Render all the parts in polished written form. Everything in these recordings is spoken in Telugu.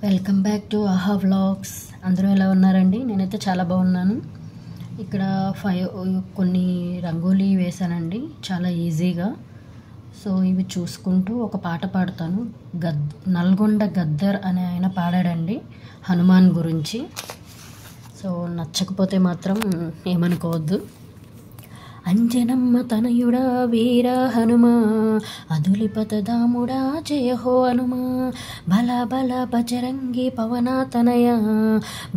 వెల్కమ్ బ్యాక్ టు ఆహా వ్లాగ్స్. అందరూ ఎలా ఉన్నారండి? నేనైతే చాలా బాగున్నాను. ఇక్కడ కొన్ని రంగోలీ వేశానండి చాలా ఈజీగా. సో ఇవి చూసుకుంటూ ఒక పాట పాడతాను. నల్గొండ గద్దర్ అనే ఆయన పాడాడండి హనుమాన్ గురించి. సో నచ్చకపోతే మాత్రం ఏమనుకోవద్దు. అంజనమ్మ తనయుడా వీర హనుమా, అదులిపతదాముడా జయ హో హనుమా, బల బల బజరంగి పవన తనయ,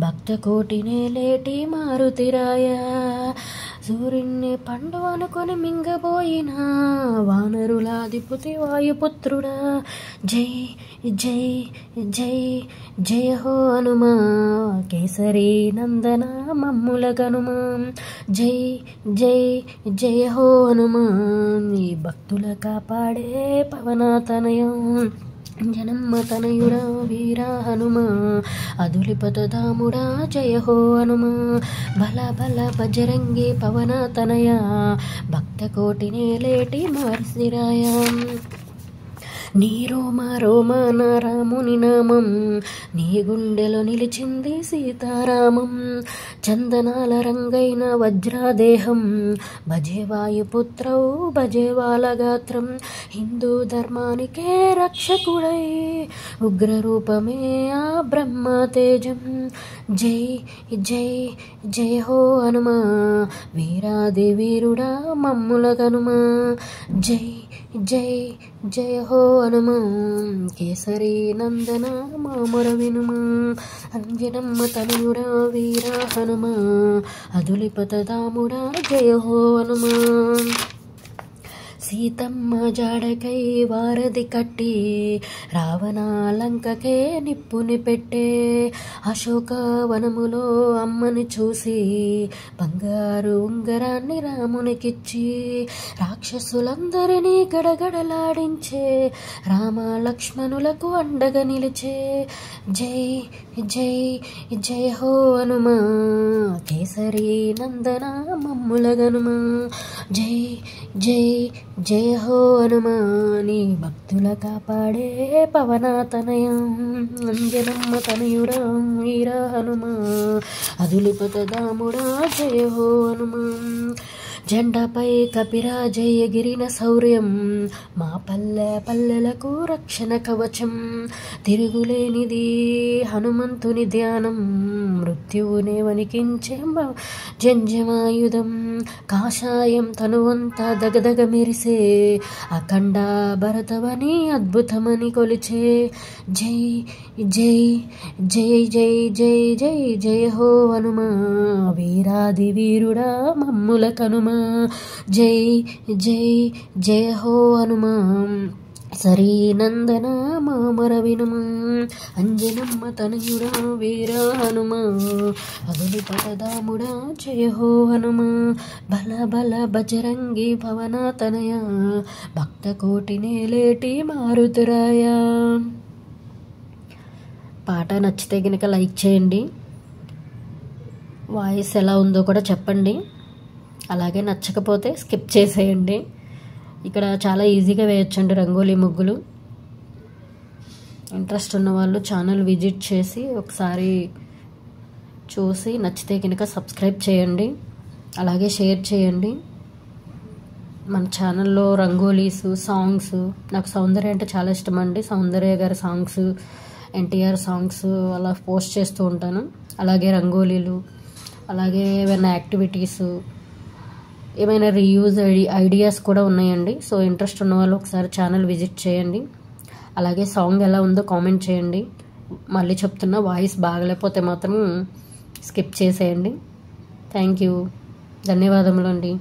భక్త కోటినే లేటి మారుతిరాయ, సూర్యుణ్ణి పండు అనుకొని మింగబోయిన వానరులాధిపతి వాయుపుత్రుడా, జై జై జై జయ హో హనుమా, కేసరి నందన మమ్ముల గనుమా, జై జై జయ హో హనుమాన్, ఈ భక్తుల కాపాడే పవనాతనయం, జనమ్మ తనయుడా వీర హనుమా, అదులిపతదాముడా జయ హో హనుమా, బల బల బజరంగి పవనాతనయ, భక్త కోటినే లేటి మార్సిరాయ, నీ రోమ రోమాన రాముని నామం, నీ గుండెలో నిలిచింది సీతారామం, చందనాల రంగైన వజ్రాదేహం, భజే వాయుపుత్రౌ భజే వాలగాత్రం, హిందూ ధర్మానికే రక్షకుడై ఉగ్రరూపమే ఆ బ్రహ్మ తేజం, జై జై జయ హో హనుమా, వీరాది వీరుడా మమ్ముల గనుమా, జై జై జయ హో హనుమా, కేసరి నందన మామర వినుమా, అంజనమ్మ తనయుడా వీర హనుమా, అదులిపతదాముడా జయ హో హనుమా, సీతమ్మ జాడకై వారధి కట్టి రావణ లంకకే నిప్పుని పెట్టే, అశోకవనములో అమ్మని చూసి బంగారు ఉంగరాన్ని రామునికిచ్చి రాక్షసులందరినీ గడగడలాడించే రామ లక్ష్మణులకు అండగా నిలిచే, జై జై జయ హో హనుమా, కేసరి నందన మమ్ముల గనుమా, జై జై జయ హో హనుమా, నీ భక్తుల కాపాడే పవనాతనయం, అంజనమ్మ తనయుడా వీర హనుమా, అదులిపతదాముడా జయ హో హనుమా, జెండాపై కపిరాజయ్య గిరిన శౌర్యం, మా పల్లె పల్లెలకు రక్షణ కవచం, తిరుగులేనిది హనుమంతుని ధ్యానం, మృత్యువునే వణికించే జంజమాయుధం, కాషాయం తనువంతా దగదగ మెరిసే అఖండ భరతవని అద్భుతమని కొలిచే, జై జై జై జై జై జై జయ హో హనుమా, వీరాది వీరుడా మమ్ముల కనుమా, జై జై జయ హో హనుమా, సరీ నందన మామర వినుమా, అంజనమ్మ తనయుడా వీర హనుమా, అదులిపతదాముడా జయ హో హనుమా, బల బల బజరంగి పవనాతనయ, భక్త కోటినే లేటి మారుతురాయ. పాట నచ్చితే కనుక లైక్ చేయండి, వాయిస్ ఎలా ఉందో కూడా చెప్పండి, అలాగే నచ్చకపోతే స్కిప్ చేసేయండి. ఇక్కడ చాలా ఈజీగా వేయొచ్చండి రంగోలీ ముగ్గులు. ఇంట్రెస్ట్ ఉన్న వాళ్ళు ఛానల్ విజిట్ చేసి ఒకసారి చూసి నచ్చితే కనుక సబ్స్క్రైబ్ చేయండి, అలాగే షేర్ చేయండి. మన ఛానల్లో రంగోలీస్, సాంగ్స్, నాకు సౌందర్య అంటే చాలా ఇష్టం అండి. సౌందర్య గారి సాంగ్స్, ఎన్టీఆర్ సాంగ్స్ అలా పోస్ట్ చేస్తూ ఉంటాను. అలాగే రంగోలీలు, అలాగే ఏమైనా యాక్టివిటీస్, ఏమైనా రీయూజ్ ఐడియాస్ కూడా ఉన్నాయండి. సో ఇంట్రెస్ట్ ఉన్న వాళ్ళు ఒకసారి ఛానల్ విజిట్ చేయండి. అలాగే సాంగ్ ఎలా ఉందో కామెంట్ చేయండి. మళ్ళీ చెప్తున్నా, వాయిస్ బాగలేకపోతే మాత్రం స్కిప్ చేసేయండి. థ్యాంక్ యూ, ధన్యవాదములు అండి.